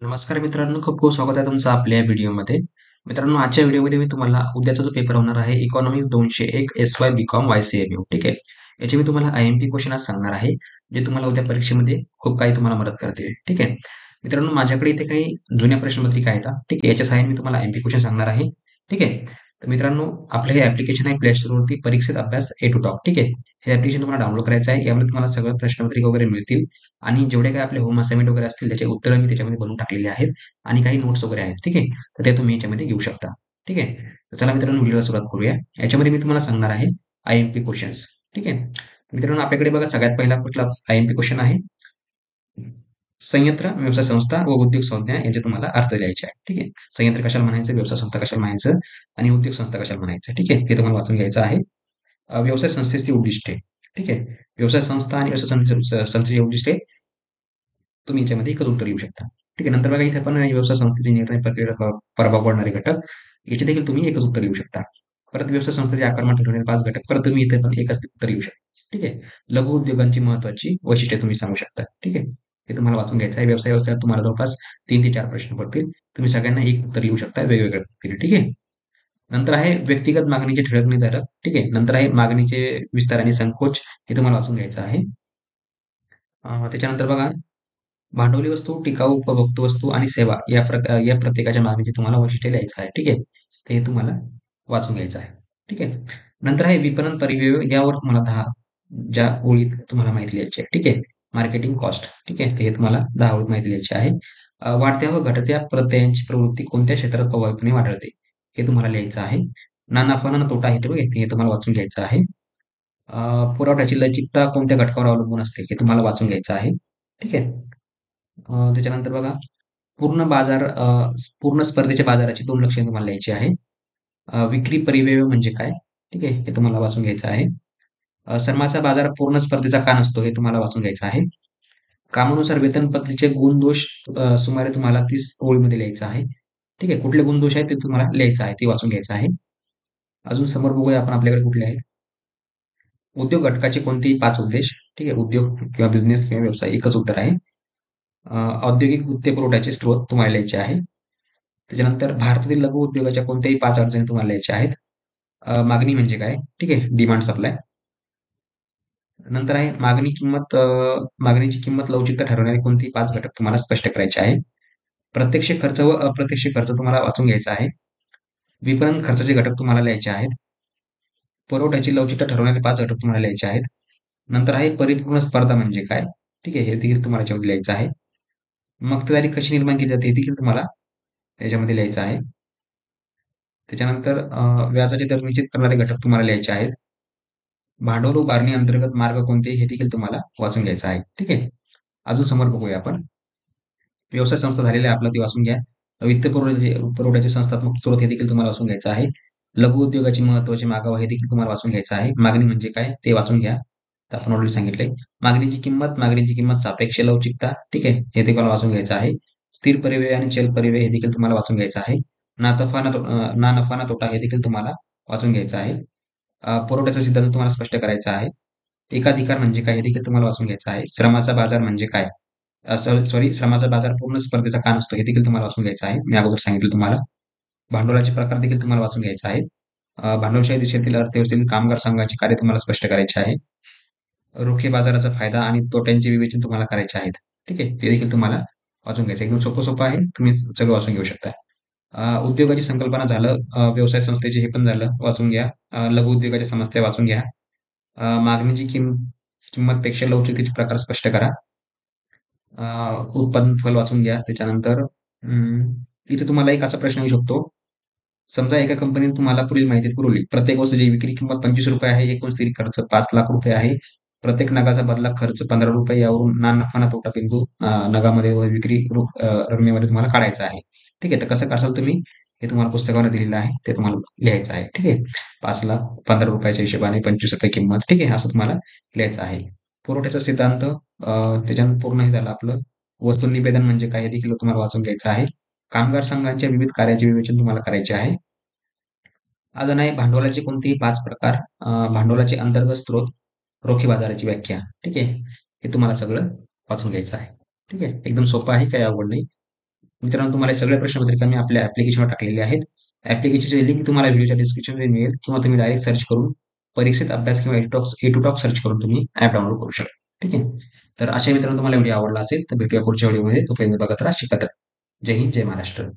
नमस्कार मित्रांनो, खूप खूप स्वागत आहे तुमचं आपल्या व्हिडिओमध्ये. मित्रांनो, आजच्या व्हिडिओमध्ये मी तुम्हाला उद्याचा जो पेपर होणार आहे इकॉनॉमिक्स 201 एस-वाय बी-कॉम वाय-सी-एम-यू ठीक आहे. याचे मी तुम्हाला आय-एम-पी क्वेश्चन आज सांगणार आहे, जे तुम्हाला उद्या परीक्षेमध्ये खूप काही तुम्हाला मदत करतील. ठीक आहे. मित्रांनो, माझ्याकडे इथे काही जुन्या प्रश्नपत्रिका आहेत हां, ठीक आहे. याच्या सहाय्याने मी तुम्हाला आय-एम-पी क्वेश्चन सांगणार आहे. ठीक आहे. तर मित्रांनो, आपलं हे ॲप्लिकेशन आहे प्ले स्टोअरवरती परीक्षेत अभ्यास ए टू टॉप. ठीक आहे. हे ॲप्लिकेशन तुम्हाला डाउनलोड करायचं आहे. यामध्ये तुम्हाला सगळं प्रश्नपत्रिका वगैरे मिळतील आणि जेवढे काही आपले होम असाइनमेंट वगैरे असतील त्याचे उत्तरं मी त्याच्यामध्ये बनवून टाकलेली आहेत आणि काही नोट्स वगैरे आहेत. ठीक आहे. तर ते तुम्ही याच्यामध्ये घेऊ शकता. ठीक आहे. तर चला मित्रांनो व्हिडिओला सुरुवात करूया. याच्यामध्ये मी तुम्हाला सांगणार आहे आय-एम-पी क्वेश्चन्स. ठीक आहे. मित्रांनो आपल्याकडे बघा सगळ्यात पहिला कुठला आय-एम-पी क्वेश्चन आहे. संयंत्र, व्यवसाय संस्था व उद्योग संज्ञा यांचे तुम्हाला अर्थ लिहायचे आहे. ठीक आहे. संयंत्र कशाला म्हणायचं, व्यवसाय संस्था कशाला म्हणायचं आणि उद्योग संस्था कशाला म्हणायचं. ठीक आहे. हे तुम्हाला वाचून घ्यायचं आहे. व्यवसाय संस्थेची उद्दिष्टे. ठीक आहे. व्यवसाय संस्था आणि व्यवसाय संस्थेची उद्दिष्टे तुम्ही याच्यामध्ये एकच उत्तर येऊ शकता. ठीक आहे. नंतर बघा इथे पण व्यवसाय संस्थेचे निर्णय प्रक्रियेवर प्रभाव पडणारे घटक याचे देखील तुम्ही एकच उत्तर येऊ शकता. परत व्यवसाय संस्थेचे आकारमान ठरवणारे 5 घटक परत तुम्ही इथे पण एकच उत्तर येऊ शकता. ठीक आहे. लघु उद्योगांची महत्त्वाची वैशिष्ट्ये तुम्ही सांगू शकता. ठीक आहे. हे तुम्हाला वाचून घ्यायचं आहे. व्यवसायात तुम्हाला जवळपास 3 ते 4 प्रश्न पडतील. तुम्ही सगळ्यांना एक उत्तर येऊ शकता वेगवेगळ्या पद्धतीने. ठीक आहे. नंतर आहे व्यक्तिगत मागणीचे ठळक निर्धारक. ठीक आहे. नंतर आहे मागणीचे विस्तार आणि संकोच हे तुम्हाला वाचून घ्यायचं आहे. त्याच्यानंतर बघा भांडवली वस्तू, टिकाऊ उपभोक्ता वस्तू आणि सेवा या प्रत्येकाच्या मागणीचे तुम्हाला वैशिष्ट्य लिहायचं आहे. ठीक आहे. ते तुम्हाला वाचून घ्यायचं आहे. ठीक आहे. नंतर आहे विपणन परिव्यय यावर तुम्हाला 10 ज्या ओळीत तुम्हाला माहिती लिहायची आहे. ठीक आहे. Marketing cost. ठीक आहे. ते तुम्हाला 10 ओळीत माहिती लिहायची आहे. वाढत्या व घटत्या प्रत्ययांची प्रवृत्ती कोणत्या क्षेत्रात प्रभावीपणे आढळते? हे तुम्हाला लिहायचं आहे. ना नफा ना तोटा हे हे तुम्हाला वाचून घ्यायचं आहे. पुरवठ्याची लवचिकता कोणत्या घटकावर अवलंबून असते? हे तुम्हाला वाचून घ्यायचं आहे. ठीक आहे. त्याच्यानंतर बघा पूर्ण स्पर्धेच्या बाजाराची 2 लक्षणे तुम्हाला लिहायची आहे. विक्री परिव्यय म्हणजे काय? ठीक आहे. हे तुम्हाला वाचून घ्यायचं आहे. श्रमाचा बाजार पूर्ण स्पर्धेचा का नसतो? हे तुम्हाला वाचून घ्यायचं आहे. कामानुसार वेतन पद्धतीचे गुण-दोष सुमारे तुम्हाला 30 ओळीमध्ये लिहायचं आहे. ठीक आहे. कुठले गुण-दोष आहेत ते तुम्हाला लिहायचं आहे. ते वाचून घ्यायचं आहे. अजून समोर बघूया आपण आपल्याकडे कुठले आहेत. उद्योग घटकाचे कोणतेही 5 उद्देश. ठीक आहे. उद्योग किंवा बिझनेस किंवा व्यवसाय एकच उत्तर आहे. औद्योगिक वित्तपुरवठ्याचे स्रोत तुम्हाला लिहायचे आहे. त्याच्यानंतर भारतातील लघु उद्योगाच्या कोणत्याही 5 अडचणी तुम्हाला लिहायच्या आहेत. मागणी म्हणजे काय? ठीक आहे. Demand supply. नंतर आहे मागणीची किंमत लवचिकता ठरवणारे कोणतेही 5 घटक तुम्हाला स्पष्ट करायचे आहे. प्रत्यक्ष खर्च व अप्रत्यक्ष खर्च तुम्हाला वाचून घ्यायचा आहे. विपणन खर्चाचे घटक तुम्हाला लिहायचे आहेत. पुरवठ्याची लवचिकता ठरवणारे 5 घटक तुम्हाला लिहायचे आहेत. नंतर आहे परिपूर्ण स्पर्धा म्हणजे काय? ठीक आहे. हे देखील तुम्हाला याच्यामध्ये लिहायचं आहे. मक्तेदारी कशी निर्माण केली जाते हे देखील तुम्हाला याच्यामध्ये लिहायचं आहे. त्याच्यानंतर व्याजाचे दर निश्चित करणारे घटक तुम्हाला लिहायचे आहेत. भांडवल उभारणी अंतर्गत मार्ग कोणते हे देखील तुम्हाला वाचून घ्यायचं आहे. ठीक आहे. अजून समोर बघूया आपण. व्यवसाय संस्था झालेला आहे आपला ते वाचून घ्या. पुरवठ्याचे संस्थात्मक स्रोत हे देखील तुम्हाला वाचून घ्यायचं आहे. लघु उद्योगाची महत्त्वाची मागणी हे देखील तुम्हाला वाचून घ्यायचं आहे. मागणी म्हणजे काय ते वाचून घ्या. तर आपण ऑलरेडी सांगितलंय. मागणीची किंमत सापेक्ष लवचिकता ठीक आहे. हे देखील वाचून घ्यायचं आहे. स्थिर परिव्यय आणि चल परिव्यय हे देखील तुम्हाला वाचून घ्यायचं आहे. ना नफा ना तोटा हे देखील तुम्हाला वाचून घ्यायचं आहे. पुरवठ्याचा सिद्धांत तुम्हाला स्पष्ट करायचा आहे. एकाधिकार म्हणजे काय हे देखील तुम्हाला वाचून घ्यायचं आहे. श्रमाचा बाजार म्हणजे काय? श्रमाचा बाजार पूर्ण स्पर्धेचा का नसतो हे देखील तुम्हाला वाचून घ्यायचं आहे. मी अगोदर सांगितलं तुम्हाला. भांडवलाचे प्रकार देखील तुम्हाला वाचून घ्यायचा आहे. भांडवलशाही देशातील अर्थव्यवस्थेतील कामगार संघाचे कार्य तुम्हाला स्पष्ट करायचे आहे. रोखे बाजाराचा फायदा आणि तोट्यांचे विवेचन तुम्हाला करायचे आहेत. ठीक आहे. ते देखील तुम्हाला वाचून घ्यायचं एकदम सोपं आहे. तुम्ही सगळं वाचून घेऊ शकता. उद्योगाची संकल्पना झालं, व्यवसाय संस्थेचे हे पण झालं वाचून घ्या. लघु उद्योगाच्या समस्या वाचून घ्या. मागणीची किंमतपेक्षा लवचिकतेचे प्रकार स्पष्ट करा. उत्पादन फल वाचून घ्या. त्याच्यानंतर इथे तुम्हाला एक असा प्रश्न येऊ शकतो. समजा एका कंपनीने तुम्हाला पुढील माहिती पुरवली. प्रत्येक वस्तूची विक्री किंमत ₹25 आहे. एकूण स्थिर खर्च ₹5,00,000 आहे. प्रत्येक नगाचा बदला खर्च ₹15 यावरून ना नफा ना तोटा बिंदू नगामध्ये व विक्री रकमेमध्ये तुम्हाला काढायचा आहे. ठीक आहे. तर कसं कराल तुम्ही? हे तुम्हाला पुस्तकावर दिलेलं आहे. ते तुम्हाला लिहायचं आहे. ठीक आहे. 5,00,000 ₹15 हिशोबाने ₹25 किंमत. ठीक आहे. असं तुम्हाला लिहायचं आहे. पुरवठ्याचा सिद्धांत त्याच्यानं पूर्ण हे झालं आपलं. वस्तू निवेदन म्हणजे काय हे देखील तुम्हाला वाचून घ्यायचं आहे. कामगार संघांच्या विविध कार्याचे विवेचन तुम्हाला करायचे आहे. अजून आहे भांडवलाचे कोणतेही 5 प्रकार, भांडवलाचे अंतर्गत स्रोत, रोखे बाजाराची व्याख्या. ठीक आहे. हे तुम्हाला सगळं वाचून घ्यायचं आहे. ठीक आहे. एकदम सोपं आहे, काही अवघड नाही. मित्रांनो, तुम्हाला हे सगळे प्रश्नपत्रिका मी आपल्या ॲप्लिकेशनवर टाकलेले आहेत. ॲप्लिकेशनची लिंक तुम्हाला व्हिडिओच्या डिस्क्रिप्शनमध्ये मिळेल किंवा तुम्ही डायरेक्ट सर्च करून परीक्षेत अभ्यास किंवा ए टू टॉक सर्च करून तुम्ही ॲप डाउनलोड करू शकता. ठीक आहे. तर अशा मित्रांनो, तुम्हाला व्हिडिओ आवडला असेल तर भेटूया पुढच्या व्हिडिओमध्ये. तोपर्यंत बघत राहा, शिकत राहा. जय हिंद, जय महाराष्ट्र.